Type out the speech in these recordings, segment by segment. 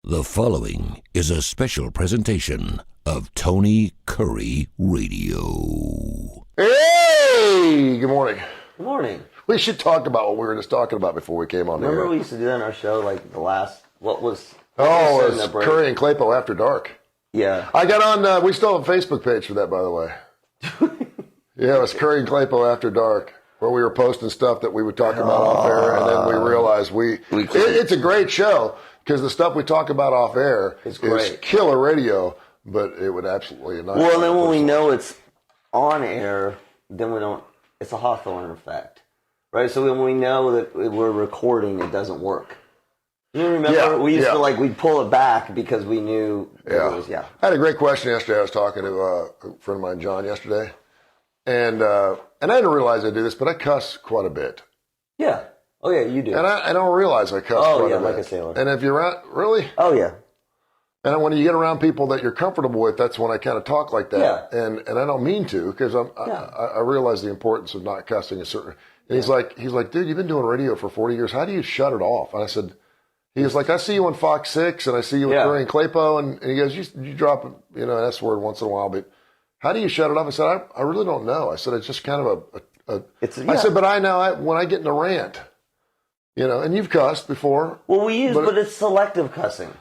The following is a special presentation of Tony Curry Radio. Hey, good morning. Good morning. We should talk about what we were just talking about before we came on the air. Remember we used to do that on our show, like the last, what was it's Kurre and Klapow After Dark. Yeah. I got on, we still have a Facebook page for that, by the way. Yeah, it was Kurre and Klapow After Dark, where we were posting stuff that we would talk about off air, and then we realized it's a great show, because the stuff we talk about off air is killer radio, but it would absolutely not. Well, then when we know it's on air, then we don't, it's a Hawthorne effect, right? So when we know that we're recording, it doesn't work. You remember? We used to, we'd pull it back because we knew it was, I had a great question yesterday. I was talking to a friend of mine, John, yesterday, and I didn't realize I do this, but I cuss quite a bit. Yeah. Oh, yeah, you do. And I don't realize I cuss quite a bit. Like a sailor. And if you're around, really? Oh, yeah. And when you get around people that you're comfortable with, that's when I kind of talk like that. Yeah. And I don't mean to, because I realize the importance of not cussing a certain. And he's like, dude, you've been doing radio for 40 years. How do you shut it off? And I said, he was like, I see you on Fox 6, and I see you with Kurre and Klapow, and he goes, you drop an S word once in a while, but how do you shut it off? I said, I really don't know. I said, it's just kind of I said, but I know when I get in a rant. And you've cussed before. Well, but it's selective cussing.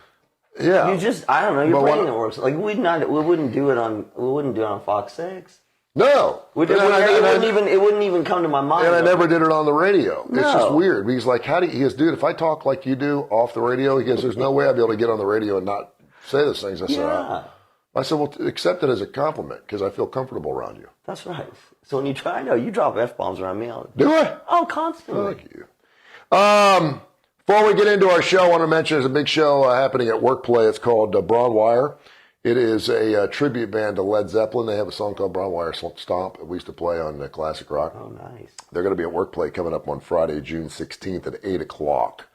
Yeah. I don't know, your brain works. Like, we wouldn't do it on Fox 6. No. It wouldn't even come to my mind. And I never did it on the radio. No. It's just weird. He's like, he goes, dude, if I talk like you do off the radio, he goes, there's no way I'd be able to get on the radio and not say those things. I said, well, accept it as a compliment, because I feel comfortable around you. That's right. So when you you drop F-bombs around me. Do I? Oh, constantly. Thank you. Before we get into our show, I want to mention there's a big show happening at Workplay. It's called Broad Wire. It is a tribute band to Led Zeppelin. They have a song called Broad Wire Stomp that we used to play on Classic Rock. Oh, nice. They're going to be at Workplay coming up on Friday, June 16th at 8 o'clock.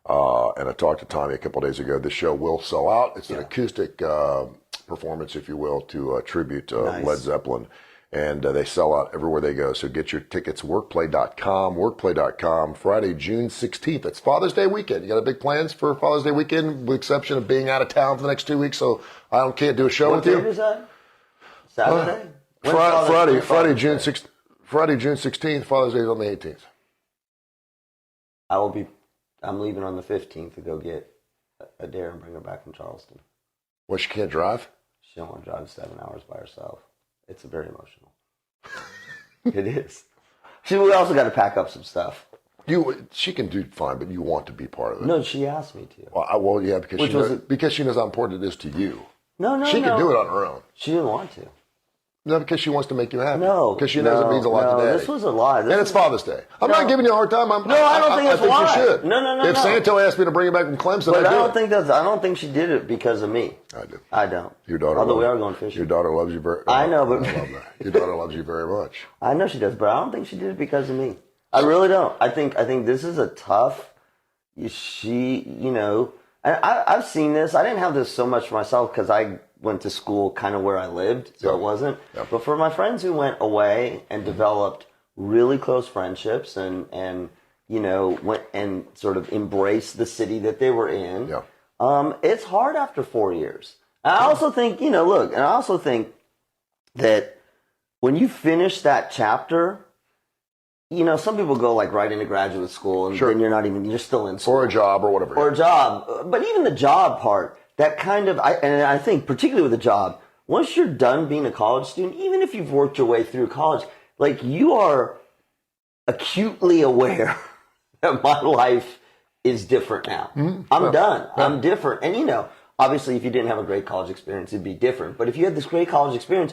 And I talked to Tommy a couple of days ago. The show will sell out. It's an acoustic performance, if you will, to tribute Led Zeppelin. And they sell out everywhere they go. So get your tickets, workplay.com, Friday, June 16th. It's Father's Day weekend. You got big plans for Father's Day weekend, with the exception of being out of town for the next 2 weeks, so I can't do a show with you. What date is that? Saturday? Friday, June 16th. Father's Day is on the 18th. I'm leaving on the 15th to go get Adair and bring her back from Charleston. Well, she can't drive? She don't want to drive 7 hours by herself. It's very emotional. It is. We also got to pack up some stuff. She can do fine, but you want to be part of it. No, she asked me to. Well, yeah, because she knows how important it is to you. No. She can do it on her own. She didn't want to. No, because she wants to make you happy. No. Because she knows it means a lot to Daddy. This was a lie. And it's Father's Day. I'm not giving you a hard time. I don't think it's why. You should. No. If Santo asked me to bring it back from Clemson, I don't think she did it because of me. I do. I don't. Your daughter. Although we are going fishing. Your daughter loves you very. I know, but I love that. Your daughter loves you very much. I know she does, but I don't think she did it because of me. I really don't. I think this is a tough. I've seen this. I didn't have this so much for myself because I went to school kind of where I lived, so it wasn't. Yep. But for my friends who went away and developed really close friendships and went and sort of embraced the city that they were in, it's hard after 4 years. And I also think, that when you finish that chapter, some people go right into graduate school and then you're still in school. Or a job or whatever. Or a job. But even the job part, that kind of, and I think particularly with a job, once you're done being a college student, even if you've worked your way through college, you are acutely aware that my life is different now. Mm-hmm. I'm done. Yeah. I'm different. And obviously if you didn't have a great college experience, it'd be different. But if you had this great college experience,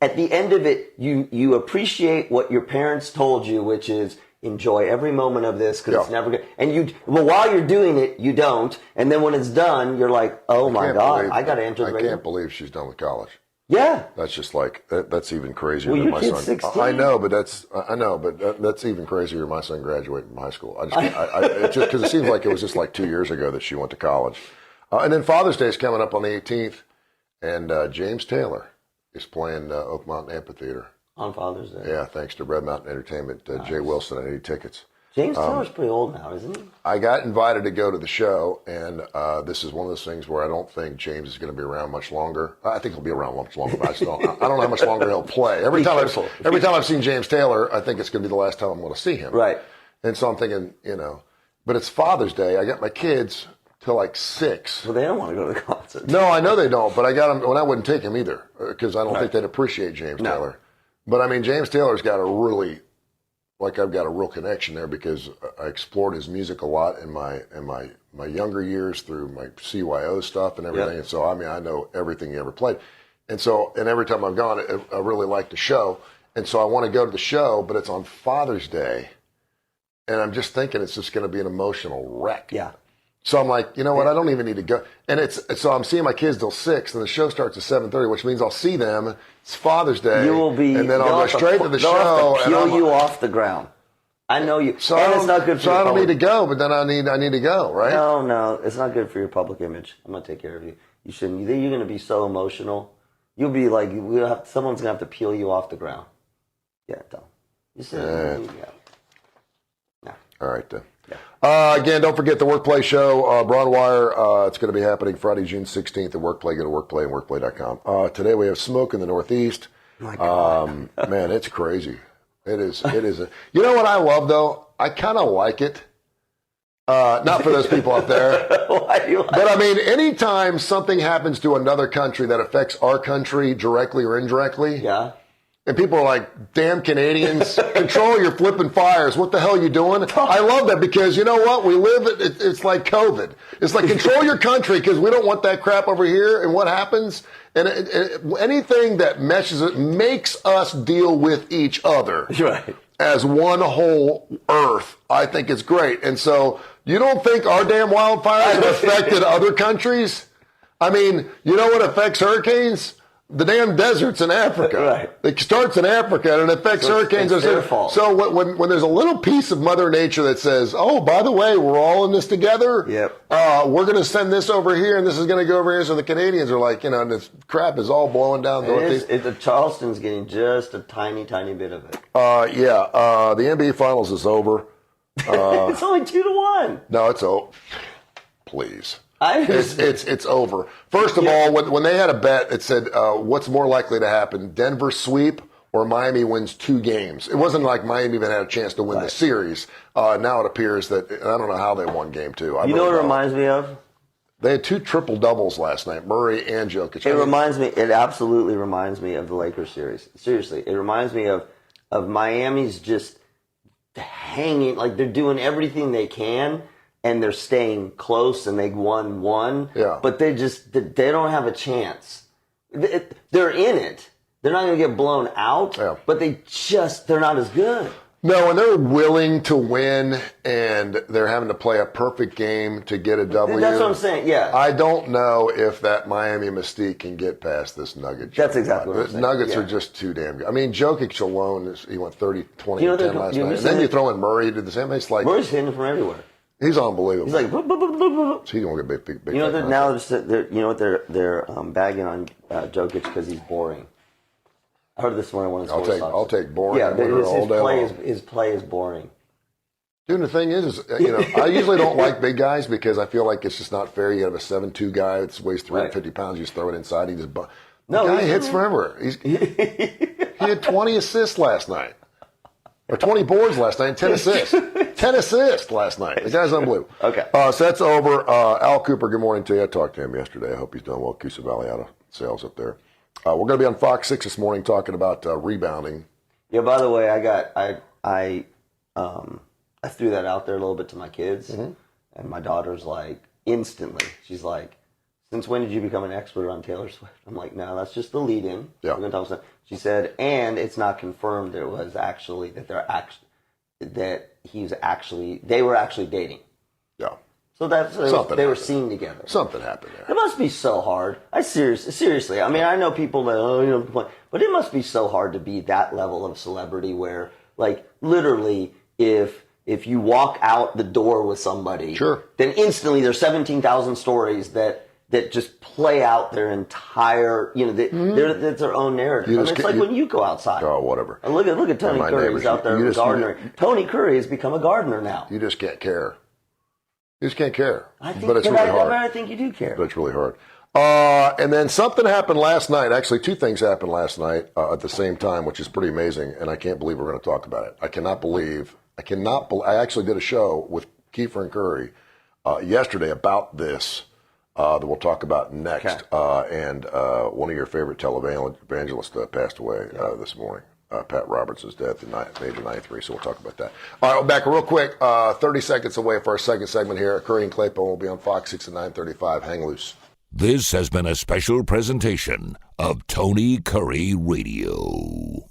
at the end of it, you appreciate what your parents told you, which is, enjoy every moment of this because it's never good. And while you're doing it, you don't. And then when it's done, you're like, oh my God, I got to enter the radio. I can't believe she's done with college. Yeah. That's just that's even crazier than my son. 16. I know, but that's even crazier than my son graduating from high school. It's just because it seems like it was just 2 years ago that she went to college. And then Father's Day is coming up on the 18th. And James Taylor is playing Oak Mountain Amphitheater. On Father's Day. Yeah, thanks to Red Mountain Entertainment. Nice. Jay Wilson, I need tickets. James Taylor's pretty old now, isn't he? I got invited to go to the show, and this is one of those things where I don't think James is going to be around much longer. I think he'll be around much longer, but I don't know how much longer he'll play. Every time I've seen James Taylor, I think it's going to be the last time I'm going to see him. Right. And so I'm thinking, but it's Father's Day. I got my kids till like 6. Well, they don't want to go to the concert. No, I know they don't, but I got them, and I wouldn't take them either because I don't think they'd appreciate James Taylor. But I mean, James Taylor's got a really, I've got a real connection there because I explored his music a lot in my younger years through my CYO stuff and everything. Yep. And so, I mean, I know everything he ever played. And so, and every time I've gone, I really like the show. And so I want to go to the show, but it's on Father's Day. And I'm just thinking it's just going to be an emotional wreck. Yeah. So I'm like, you know what? I don't even need to go. And so I'm seeing my kids till 6, and the show starts at 7:30, which means I'll see them. It's Father's Day. You will be. And then I'll go straight to the show. They'll have to peel you off the ground. I know you. So it's not good for so your I don't public. need to go, but then I need to go, right? No, it's not good for your public image. I'm gonna take care of you. You shouldn't. You're gonna be so emotional. You'll be like, someone's gonna have to peel you off the ground. Yeah, don't. You said, no. All right then. Yeah. Again, don't forget the Workplace Show, Broadwire. It's going to be happening Friday, June 16th at Workplay. Go to Workplay and Workplay.com. Today we have smoke in the Northeast. My God. Man, it's crazy. It is. You know what I love though? I kind of like it. Not for those people up there. Why do you like but I mean, anytime something happens to another country that affects our country directly or indirectly. Yeah. And people are like, damn Canadians, control your flipping fires. What the hell are you doing? I love that because you know what? We live, it's like COVID. It's like control your country because we don't want that crap over here. And what happens? And anything that meshes it makes us deal with each other. Right. As one whole earth, I think it's great. And so you don't think our damn wildfires have affected other countries? I mean, you know what affects hurricanes? The damn deserts in Africa. Right. It starts in Africa and it affects hurricanes. It's their fault. So when there's a little piece of Mother Nature that says, oh, by the way, we're all in this together. Yep. We're going to send this over here and this is going to go over here. So the Canadians are like, this crap is all blowing down northeast. The Charleston's getting just a tiny, tiny bit of it. The NBA Finals is over. It's only 2-1. No, it's over. Please. It's over. First of all, when they had a bet, it said, what's more likely to happen, Denver sweep or Miami wins 2 games? It wasn't like Miami even had a chance to win the series. Now it appears that, I don't know how they won game 2. You know what it reminds me of? They had 2 triple doubles last night, Murray and Jokic. It absolutely reminds me of the Lakers series. Seriously, it reminds me of Miami's just hanging, like they're doing everything they can. And they're staying close, and they won 1. Yeah. But they don't have a chance. They're in it. They're not going to get blown out. Yeah. But they're not as good. No, and they're willing to win, and they're having to play a perfect game to get a W. That's what I'm saying. Yeah. I don't know if that Miami mystique can get past this Nuggets. That's exactly what I'm saying. The Nuggets are just too damn good. I mean, Jokic alone, he went 30, 20, and 10 last night. And then you throw in Murray, did the same. It's like Murray's hitting from everywhere. He's unbelievable. He's like, boop, boop, boop, boop, boop. He's gonna get big. You know that now they're bagging on Jokic because he's boring. I heard this morning one of his I'll take boring. Yeah, his play is boring. Dude, the thing is, I usually don't like big guys because I feel like it's just not fair. You have a 7'2" guy that weighs 350 pounds. You just throw it inside. He hits forever. He had 20 assists last night. Or 20 boards last night and 10 assists. 10 assists last night. The guy's unbelievable. Okay. So that's over. Al Cooper, good morning to you. I talked to him yesterday. I hope he's doing well. Coosa Valley out of sales up there. We're going to be on Fox 6 this morning talking about rebounding. Yeah, by the way, I threw that out there a little bit to my kids. Mm-hmm. And my daughter's like, instantly, she's like, since when did you become an expert on Taylor Swift? I'm like, no, that's just the lead-in. Yeah. We're going to talk about. She said, and it's not confirmed they were actually dating. Yeah. So they were seen together. Something happened there. It must be so hard. Seriously. I mean, I know people that complain, but it must be so hard to be that level of celebrity where, like, literally, if you walk out the door with somebody, sure, then instantly there's 17,000 stories that that just play out their entire, it's their own narrative. It's like when you go outside. Oh, whatever. And look at Tony Curry. He's out there gardening. Tony Curry has become a gardener now. You just can't care. You just can't care. But it's really hard. I think you do care. But it's really hard. And then something happened last night. Actually, two things happened last night at the same time, which is pretty amazing. And I can't believe we're going to talk about it. I actually did a show with Kiefer and Curry yesterday about this that we'll talk about next. Okay. And one of your favorite televangelists passed away this morning. Pat Roberts' death in age of 93, so we'll talk about that. All right, back real quick. 30 seconds away for our second segment here. Kurre and Klapow will be on Fox 6 at 9:35. Hang loose. This has been a special presentation of Tony Curry Radio.